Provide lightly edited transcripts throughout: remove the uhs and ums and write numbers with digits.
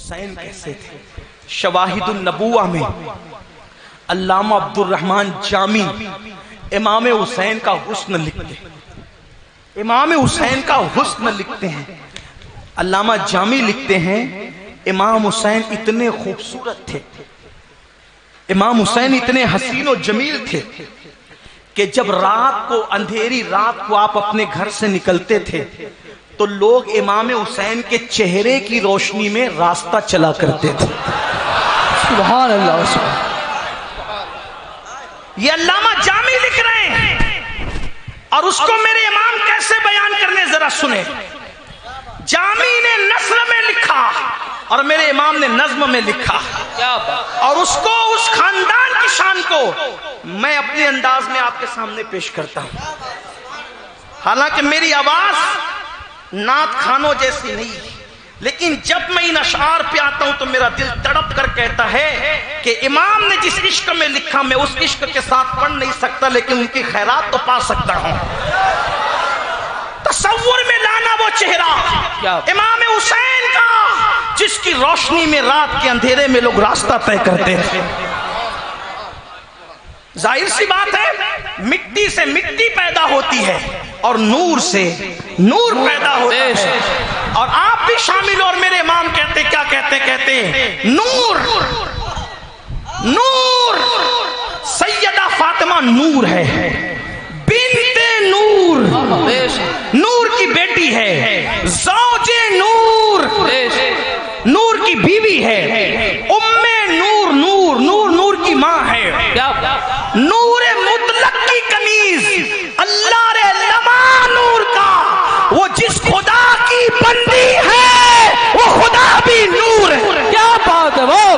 حسین کیسے تھے؟ شواہد النبوہ میں علامہ عبد الرحمن جامی امام حسین کا حسن لکھتے ہیں، امام حسین کا حسن لکھتے ہیں۔ علامہ جامی لکھتے ہیں امام حسین اتنے خوبصورت تھے، امام حسین اتنے حسین و جمیل تھے کہ جب رات کو، اندھیری رات کو آپ اپنے گھر سے نکلتے تھے تو لوگ امام حسین کے چہرے کی روشنی میں راستہ چلا کرتے تھے۔ سبحان اللہ سبحان۔ یہ علامہ جامی لکھ رہے ہیں، اور اس کو میرے امام کیسے بیان کرنے ذرا سنیں۔ جامی نے نثر میں لکھا اور میرے امام نے نظم میں لکھا، اور اس کو، اس خاندان کی شان کو میں اپنے انداز میں آپ کے سامنے پیش کرتا ہوں۔ حالانکہ میری آواز نعت خانوں جیسی نہیں، لیکن جب میں ان اشعار پہ آتا ہوں تو میرا دل تڑپ کر کہتا ہے کہ امام نے جس عشق میں لکھا میں اس عشق کے ساتھ پڑھ نہیں سکتا، لیکن ان کی خیرات تو پا سکتا ہوں۔ تصور میں لانا وہ چہرہ امام حسین کا جس کی روشنی میں رات کے اندھیرے میں لوگ راستہ طے کرتے تھے۔ ظاہر سی بات ہے مٹی سے مٹی پیدا ہوتی ہے اور نور سے نور پیدا ہوتا ہے، اور آپ بھی شامل ہو۔ اور میرے امام کہتے کیا کہتے نور نور، سیدہ فاطمہ نور ہے، بنت نور، نور کی بیٹی ہے، زوج نور، نور کی بیوی ہے، ام نور، نور نور نور کی ماں ہے، نور مطلق کی کنیز، اللہ رے لما نور کا، وہ جس خدا کی بندی ہے وہ خدا بھی نور ہے۔ کیا بات ہے وہ!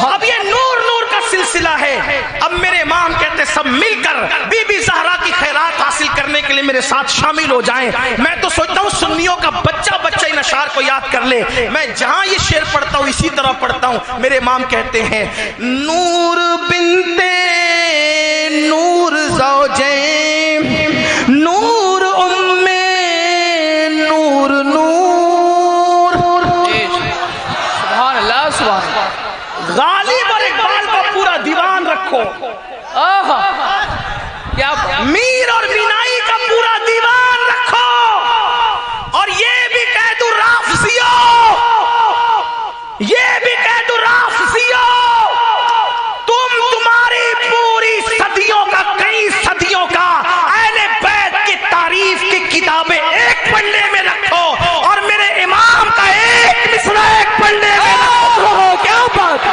اب یہ نور نور کا سلسلہ ہے۔ اب میرے امام کہتے سب مل کر بی بی زہرا کی خیرات حاصل کرنے کے لیے میرے ساتھ شامل ہو جائیں۔ میں تو سوچتا ہوں سنیوں کا بچہ بچہ ان اشعار کو یاد کر لے۔ میں جہاں یہ شعر پڑھتا ہوں اسی طرح پڑھتا ہوں۔ میرے امام کہتے ہیں نور بنتے نور زوجیں، نور ام نور نور۔ سبحان اللہ سبحان اللہ۔ غالب اور اقبال کا پورا دیوان رکھو، کیا میر اور بینائی کا پورا دیوان رکھو، اور یہ بھی کہہ دو رافضیو، یہ بھی کہہ دو رافضیو، تم تمہاری پوری صدیوں کا، کئی صدیوں کا اہل بیت کی تعریف کی کتابیں ایک پلڑے میں رکھو، اور میرے امام کا ایک مصرع ایک پلڑے میں رکھو۔ کیا بات!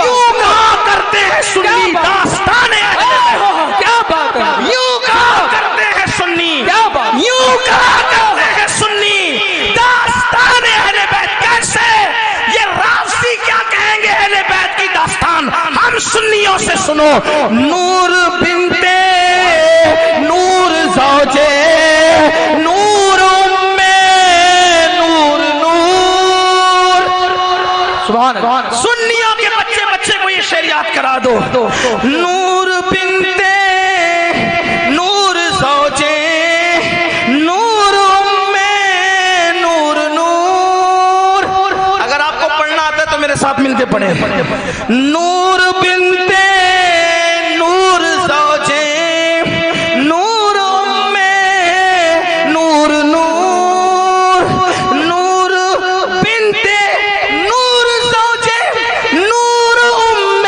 یوں کہا کرتے ہیں سنی داستان اہل بیت، کیا بات ہے! یوں کہا کرتے ہیں سنی، کیا بات! یوں کہا کرتے ہیں سنی داستان اہل بیت۔ کیسے؟ یہ رافضی کیا کہیں گے اہل بیت کی داستان؟ ہم سنیوں سے سنو، نور بنتے نور زوجے، نور ام نور نور۔ سبحان اللہ۔ سنیوں کے بچے بچے کو یہ شعر یاد کرا دو، نور بنتے نور زوجے، نور ام نور نور۔ اگر آپ کو پڑھنا آتا ہے تو میرے ساتھ مل کے پڑھیں، نور بنتے نور زوجے، نور ام نور نور، نور بنتے نور زوجے، نور ام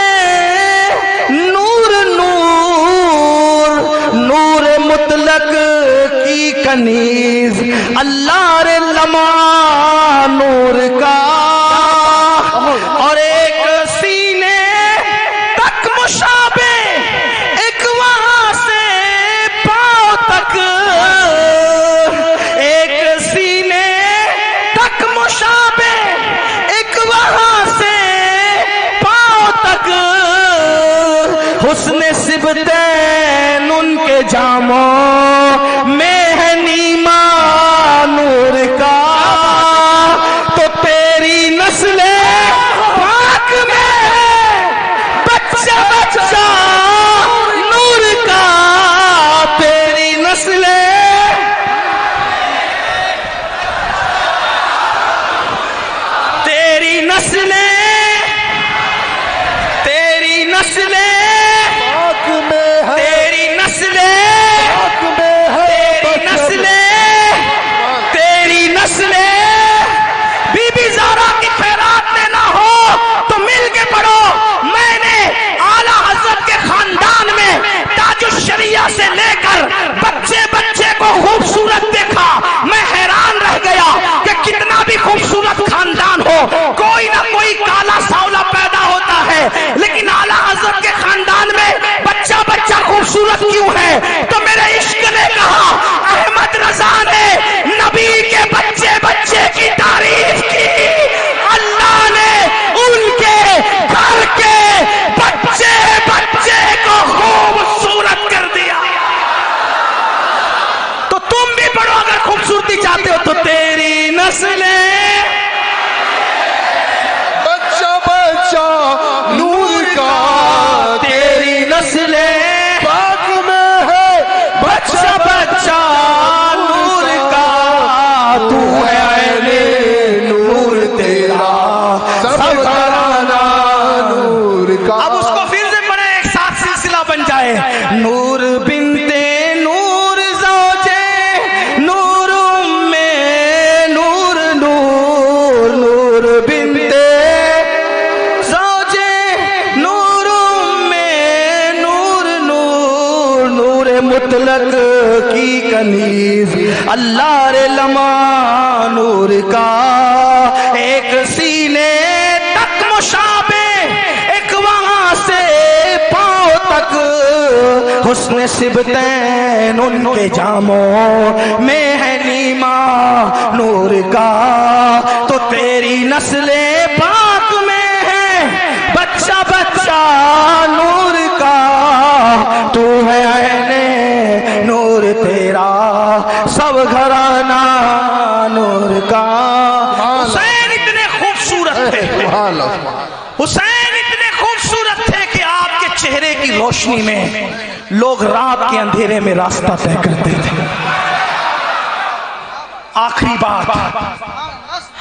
نور نور، نور مطلق کی کنیز، اللہ رے لما نور کا، اور ایک سینے خوبصورت کیوں ہے؟ تو میرے عشق نے کہا، احمد رضا نے نبی کے بچے بچے کی تعریف کی، اللہ نے ان کے گھر کے بچے بچے کو خوبصورت کر دیا۔ تو تم بھی پڑھو، اگر خوبصورتی چاہتے ہو تو تیری نسلیں بچہ بچہ نور کا، تیری نسلیں پاک میں ہے بچہ بچہ نور کا، تو ہے عین نور تیرا سب گھرانہ نور کا۔ اب اس کو پھر سے پڑھیں، ایک ساتھ سلسلہ بن جائے۔ نور بنتے نور زوجے نور میں نور نور، نور بنتے زوجے نور میں نور نور، نور مطلق کی کنیز اللہ رے لمع نور کا، ایک سینے تک مشابہ، ایک وہاں سے پاؤں تک حسن سبتین ان کے جاموں میں ہے نیما نور کا، تو تیری نسل پاک میں ہے بچہ بچہ نور کا، تو ہے عین نور تیرا سب گھرانہ نور کا۔ حسین اتنے خوبصورت تھے، سبحان اللہ، سبحان اللہ۔ حسین اتنے خوبصورت تھے کہ آپ کے چہرے کی روشنی میں لوگ رات کے اندھیرے میں راستہ طے کرتے تھے۔ آخری بات،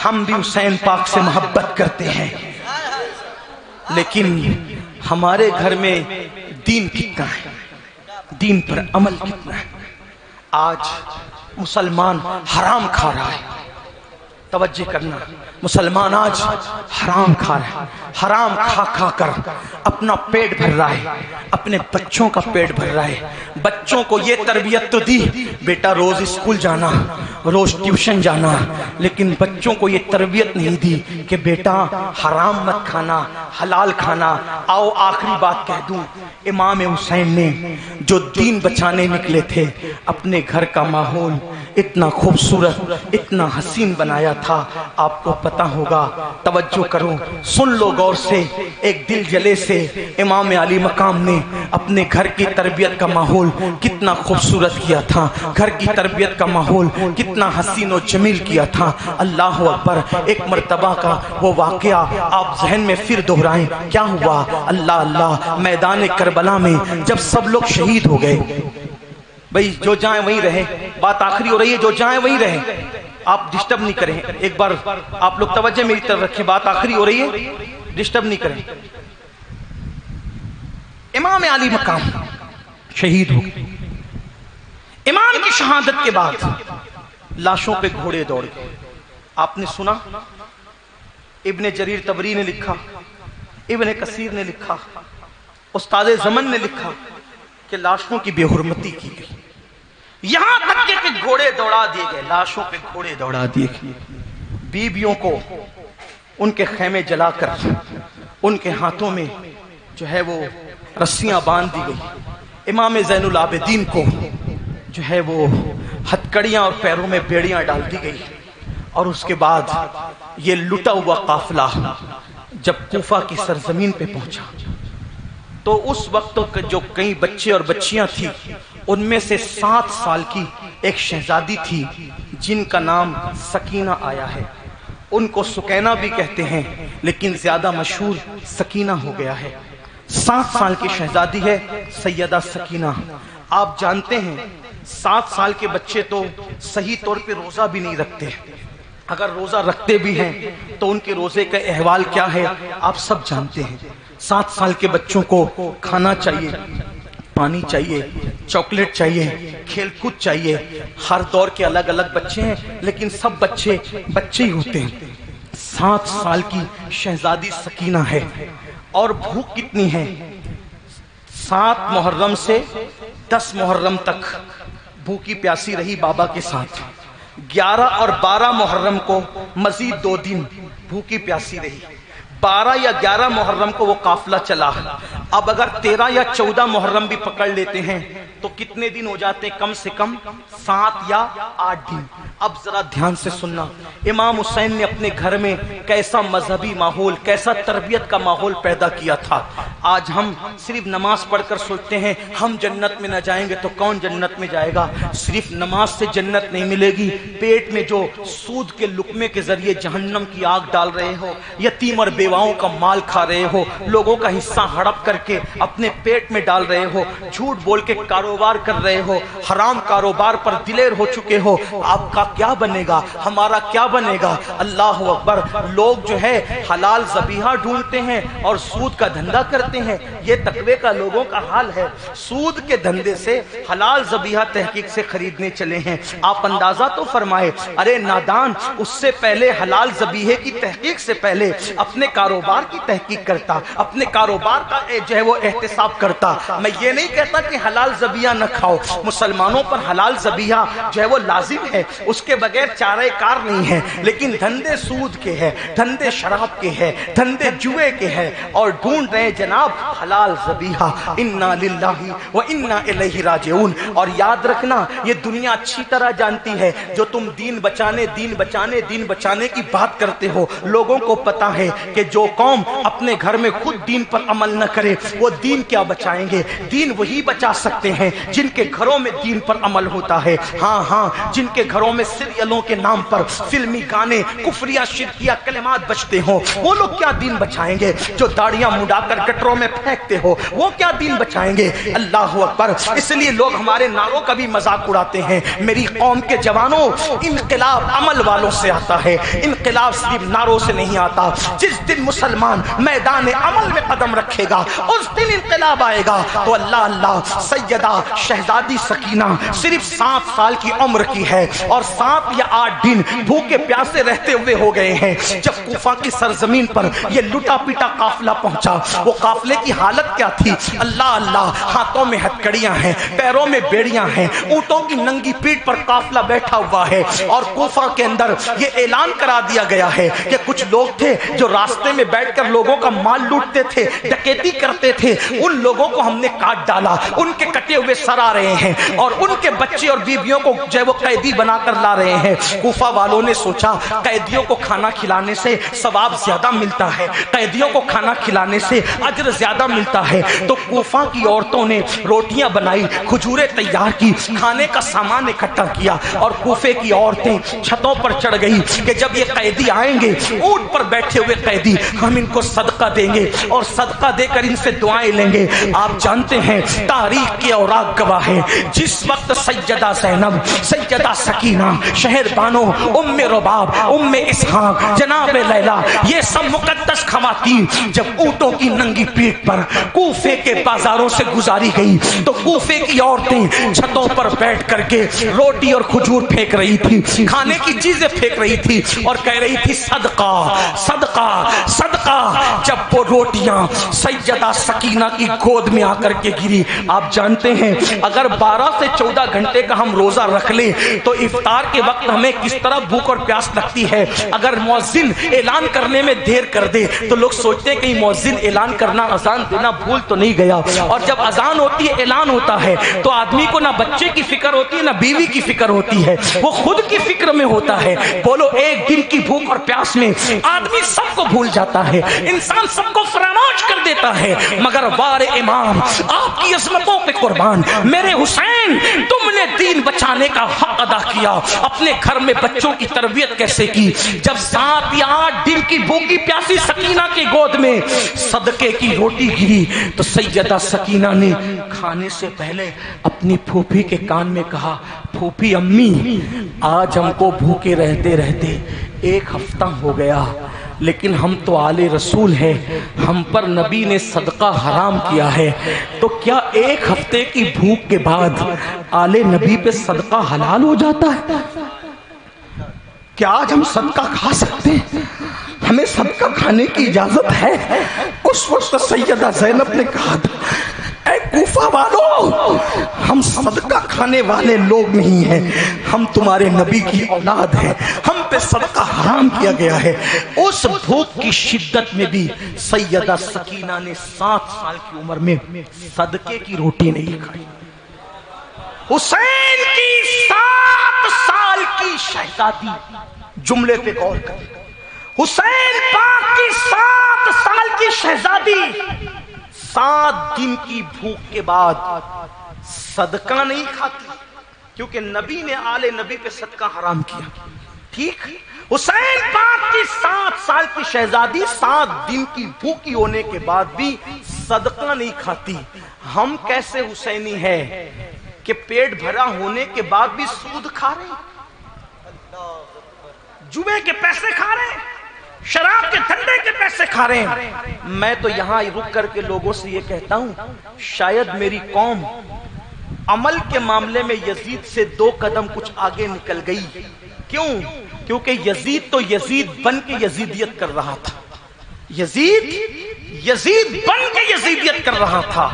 ہم بھی حسین پاک سے محبت کرتے ہیں، لیکن ہمارے گھر میں دین کتنا ہے، دین پر عمل کتنا ہے؟ آج مسلمان حرام کھا رہا ہے، توجہ کرنا، مسلمان آج حرام کھا رہا ہے، حرام کھا کھا کر اپنا پیٹ بھر رہا ہے، اپنے بچوں کا پیٹ بھر رہا ہے۔ بچوں کو یہ تربیت تو دی، بیٹا روز اسکول جانا، روز ٹیوشن جانا، لیکن بچوں کو یہ تربیت نہیں دی کہ بیٹا حرام مت کھانا، حلال کھانا۔ آؤ آخری بات کہہ دوں، امام حسین نے جو دین بچانے نکلے تھے، اپنے گھر کا ماحول اتنا خوبصورت، اتنا حسین بنایا تھا، آپ کو پتہ ہوگا، توجہ کرو، سن لو غور سے، ایک دل جلے سے امام علی مقام نے اپنے گھر کی تربیت کا ماحول کتنا خوبصورت کیا تھا، گھر کی تربیت کا ماحول کتنا حسین و جمیل کیا تھا۔ اللہ اکبر، ایک مرتبہ کا وہ واقعہ آپ ذہن میں پھر دہرائیں، کیا ہوا؟ اللہ اللہ، میدان کربلا میں جب سب لوگ شہید ہو گئے، بھئی جو جائیں وہیں رہے، بات آخری ہو رہی ہے، جو جائیں وہیں رہے، آپ ڈسٹرب نہیں کریں، ایک بار آپ لوگ توجہ میری طرف رکھیں، بات آخری ہو رہی ہے، ڈسٹرب نہیں کریں۔ امام علی مقام شہید ہو گئے، امام کی شہادت کے بعد لاشوں پہ گھوڑے دوڑ گئے۔ آپ نے سنا، ابن جریر طبری نے لکھا، ابن کثیر نے لکھا، استاد زمن نے لکھا کہ لاشوں کی بے حرمتی کی گئی، یہاں تک کہ گھوڑے دوڑا دیے گئے، لاشوں پہ گھوڑے دوڑا دیے گئے، بیویوں کو ان کے خیمے جلا کر ان کے ہاتھوں میں جو ہے وہ رسیاں باندھ دی گئی، امام زین العابدین کو جو ہے وہ ہتھکڑیاں اور پیروں میں بیڑیاں ڈال دی گئی، اور اس کے بعد یہ لٹا ہوا قافلہ جب کوفہ کی سرزمین پہ پہنچا تو اس وقت جو کئی بچے اور بچیاں تھیں، ان میں سے 7 سال کی ایک شہزادی تھی جن کا نام سکینہ آیا ہے، ان کو سکینہ بھی کہتے ہیں لیکن زیادہ مشہور سکینہ ہو گیا ہے۔ 7 سال کی شہزادی ہے سیدہ سکینہ۔ آپ جانتے ہیں 7 سال کے بچے تو صحیح طور پہ روزہ بھی نہیں رکھتے، اگر روزہ رکھتے بھی ہیں تو ان کے روزے کا احوال کیا ہے آپ سب جانتے ہیں۔ 7 سال کے بچوں کو کھانا چاہیے، پانی چاہیے، چاکلیٹ چاہیے، کھیل کود چاہیے۔ ہر دور کے الگ الگ بچے ہیں لیکن سب بچے ہی ہوتے ہیں۔ 7 سال کی شہزادی سکینہ ہے، اور بھوک کتنی ہے، 7 محرم سے 10 محرم تک بھوکی پیاسی رہی بابا کے ساتھ، 11 اور 12 محرم کو مزید 2 دن بھوکی پیاسی رہی، 12 یا 11 محرم کو وہ قافلہ چلا، اب اگر 13 یا 14 محرم بھی پکڑ لیتے ہیں تو کتنے دن ہو جاتے ہیں؟ کم سے کم 7 یا 8 دن۔ اب ذرا دھیان سے سننا، امام حسین نے اپنے گھر میں کیسا مذہبی ماحول، کیسا تربیت کا ماحول پیدا کیا تھا۔ آج ہم صرف نماز پڑھ کر سوچتے ہیں ہم جنت میں نہ جائیں گے تو کون جنت میں جائے گا؟ صرف نماز سے جنت نہیں ملے گی، پیٹ میں جو سود کے لقمے کے ذریعے جہنم کی آگ ڈال رہے ہو، یتیم اور بیواؤں کا مال کھا رہے ہو، لوگوں کا حصہ ہڑپ کر کے اپنے پیٹ میں ڈال رہے ہو، جھوٹ بول کے کاروبار کر رہے ہو، حرام کاروبار پر دلیر ہو چکے ہو، آپ کا کیا بنے گا؟ ہمارا کیا بنے گا؟ اللہ اکبر۔ لوگ جو ہے حلال ذبیحہ ڈھونڈتے ہیں اور سود کا دھندا کرتے ہیں، یہ تقوی کا لوگوں کا حال ہے۔ سود کے دھندے سے حلال ذبیحہ تحقیق سے خریدنے چلے ہیں۔ آپ اندازہ تو فرمائے، ارے نادان، اس سے پہلے حلال ذبیحے کی تحقیق سے پہلے اپنے کاروبار کی تحقیق کرتا، اپنے کاروبار کا جو ہے وہ احتساب کرتا۔ میں یہ نہیں کہتا کہ حلال ذبیحہ نہ کھاؤ، مسلمانوں پر حلال ذبیحہ جو ہے وہ لازم ہے، اس کے بغیر چارہ کار نہیں ہے، لیکن دھندے سود کے ہیں، دھندے شراب کے ہیں، دھندے جوئے کے ہیں، اور ڈھونڈ رہے جناب حلال ذبیحہ۔ انا للہ و انا الیہ راجعون۔ اور یاد رکھنا، یہ دنیا اچھی طرح جانتی ہے، جو تم دین بچانے دین بچانے دین بچانے کی بات کرتے ہو، لوگوں کو پتا ہے کہ جو قوم اپنے گھر میں خود دین پر عمل نہ کرے وہ دین کیا بچائیں گے؟ دین وہی بچا سکتے ہیں جن کے گھروں میں دین پر عمل ہوتا ہے۔ ہاں ہاں، جن کے گھروں میں سیریلوں کے نام پر فلمی گانے، کفریہ شرکیہ کلمات بجتے ہوں، وہ لوگ کیا دین بچائیں گے؟ جو داڑیاں مڈا کر گٹروں میں پھینکتے ہو، وہ کیا دین بچائیں گے؟ اللہ اکبر۔ اس لیے لوگ ہمارے نعروں کا بھی مذاق اڑاتے ہیں۔ میری قوم کے جوانوں، انقلاب عمل والوں سے آتا ہے، انقلاب صرف نعروں سے نہیں آتا۔ جس دن مسلمان میدان عمل میں قدم رکھے گا اس دن انقلاب آئے گا۔ تو اللہ اللہ، سیدہ شہزادی سکینہ صرف 7 سال کی عمر کی ہے اور 7 یا 8 دن بھوکے پیاسے رہتے ہوئے ہو گئے ہیں۔ جب کوفہ کی سرزمین پر یہ لٹا پیٹا قافلہ پہنچا، وہ قافلے کی حالت کیا تھی؟ اللہ اللہ، ہاتھوں میں ہتھکڑیاں ہیں، پیروں میں بیڑیاں ہیں، اونٹوں کی ننگی پیٹھ پر قافلہ بیٹھا ہوا ہے، اور کوفہ کے اندر یہ اعلان کرا دیا گیا ہے کہ کچھ لوگ تھے جو راستے میں بیٹھ کر لوگوں کا مال لوٹتے تھے، ڈکیتی کرتے تھے، ان لوگوں کو ہم نے کاٹ ڈالا، ان کے کٹے ہوئے سر آ رہے ہیں، اور ان کے بچے اور بیویوں کو جو ہے وہ قیدی بنا کر لا رہے ہیں۔ کوفہ والوں نے سوچا قیدیوں کو کھانا کھلانے سے ثواب زیادہ ملتا ہے، قیدیوں کو کھانا کھلانے سے اجر زیادہ ملتا ہے، تو کوفہ کی عورتوں نے روٹیاں بنائی، کھجوریں تیار کی، کھانے کا سامان اکٹھا کیا، اور کوفے کی عورتیں چھتوں پر چڑھ گئی کہ جب یہ قیدی آئیں گے، اونٹ پر بیٹھے ہوئے قیدی، ہم ان کو صدقہ دیں گے اور صدقہ دے کر ان سے دعائیں لیں گے۔ آپ جانتے ہیں تاریخ کے اوراق گواہ ہے، جس وقت سیدہ زینب، سیدہ سکینہ، شہر بانو، ام رباب، ام اسحاق، جناب لیلا، یہ سب مقدس خواتین جب اونٹوں کی ننگی پیٹھ پر کوفے کے بازاروں سے گزاری گئی تو کوفے کی عورتیں چھتوں پر بیٹھ کر کے روٹی اور کھجور پھینک رہی تھی، کھانے کی چیزیں پھینک رہی تھی، اور کہہ رہی تھی صدقہ صدقہ صدقہ۔ جب وہ روٹیاں سیدہ سکینہ کی گود میں آ کر کے گری، آپ جانتے ہیں اگر 12 سے 14 گھنٹے کا ہم روزہ رکھ لیں تو افطار کے وقت ہمیں کس طرح بھوک اور پیاس لگتی ہے۔ اگر مؤذن اعلان کرنے میں دیر کر دے تو لوگ سوچتے ہیں کہ مؤذن اعلان کرنا، اذان دینا بھول تو نہیں گیا، اور جب اذان ہوتی ہے، اعلان ہوتا ہے، تو آدمی کو نہ بچے کی فکر ہوتی ہے نہ بیوی کی فکر ہوتی ہے، وہ خود کی فکر میں ہوتا ہے۔ بولو، ایک دن کی بھوک اور پیاس میں آدمی سب کو بھول جاتا ہے، انسان سب کو فراموش کر دیتا ہے، مگر وار امام آپ کی عظمتوں پہ قربان، میرے حسین تم نے دین بچانے کا حق ادا کیا، اپنے گھر میں بچوں کی تربیت کیسے کی؟ جب 7 یا 8 دن کی بھوکی پیاسی سکینہ کی گود میں صدقے کی روٹی گری تو سیدہ سکینہ نے کھانے سے پہلے اپنی پھوپھی کے کان میں کہا، پھوپھی امی، آج ہم کو بھوکے رہتے رہتے 1 ہفتہ ہو گیا، لیکن ہم تو آل رسول ہیں، ہم پر نبی نے صدقہ حرام کیا ہے، تو کیا 1 ہفتے کی بھوک کے بعد آل نبی پہ صدقہ حلال ہو جاتا ہے؟ کیا آج ہم صدقہ کھا سکتے ہیں؟ ہمیں صدقہ کھانے کی اجازت ہے؟ اس وقت سیدہ زینب نے کہا تھا، اے کوفہ کربلا والو، ہم صدقہ کھانے والے لوگ نہیں ہیں، ہم تمہارے نبی کی اولاد ہیں، ہم پہ صدقہ حرام کیا گیا ہے۔ اس بھوک کی شدت میں بھی سیدہ سکینہ نے 7 سال کی عمر میں صدقے کی روٹی نہیں کھائی۔ حسین کی 7 سال کی شہزادی، جملے پہ غور کریں، حسین پاک کی 7 سال کی شہزادی 7 دن کی بھوک کے بعد صدقہ نہیں کھاتی، کیونکہ نبی نے آل نبی پہ صدقہ حرام کیا۔ ٹھیک، حسین پاک کی 7 سال کی شہزادی 7 دن کی بھوکی ہونے کے بعد بھی صدقہ نہیں کھاتی۔ ہم کیسے حسینی ہیں کہ پیٹ بھرا ہونے کے بعد بھی سود کھا رہے ہیں، جوے کے پیسے کھا رہے ہیں، شراب کے دھندے کے پیسے کھا رہے ہیں۔ میں تو یہاں رک کر کے لوگوں سے یہ کہتا ہوں، شاید میری قوم عمل کے معاملے میں یزید سے 2 قدم کچھ آگے نکل گئی۔ کیوں؟ کیونکہ یزید تو یزید بن کے یزیدیت کر رہا تھا، یزید بن کے یزیدیت کر رہا تھا،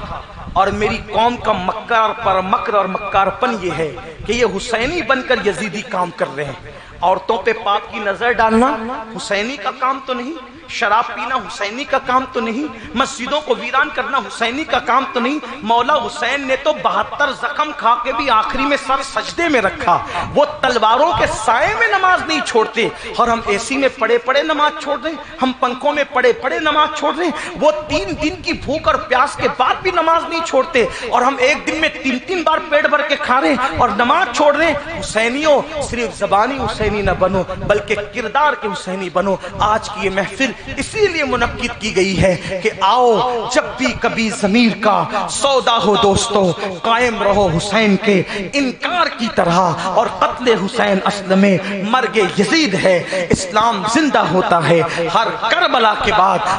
اور میری قوم کا مکر اور مکار پن یہ ہے کہ یہ حسینی بن کر یزیدی کام کر رہے ہیں۔ عورتوں پہ پاک کی نظر ڈالنا حسینی کا کام تو نہیں، شراب پینا حسینی کا کام تو نہیں، مسجدوں کو ویران کرنا حسینی کا کام تو نہیں۔ مولا حسین نے تو 72 زخم کھا کے بھی آخری میں سر سجدے میں رکھا۔ وہ تلواروں کے سائے میں نماز نہیں چھوڑتے، اور ہم اے سی میں پڑے پڑے نماز چھوڑ رہے ہیں، ہم پنکھوں میں پڑے پڑے نماز چھوڑ رہے ہیں۔ وہ 3 دن کی بھوک اور پیاس کے بعد بھی نماز نہیں چھوڑتے، اور ہم ایک دن میں 3 بار پیٹ بھر کے کھا رہے ہیں اور نماز چھوڑ رہے ہیں۔ حسینیوں، صرف زبانی حسینی نہ بنو بلکہ کردار کے حسینی بنو۔ آج کی یہ محفل اسی لیے منعقد کی گئی ہے کہ آؤ جب بھی کبھی ضمیر کا سودا ہو دوستو، قائم رہو حسین کے انکار کی طرح، اور قتل حسین اصل میں مرگ یزید ہے۔ اسلام زندہ ہوتا ہے ہر کربلا کے بعد۔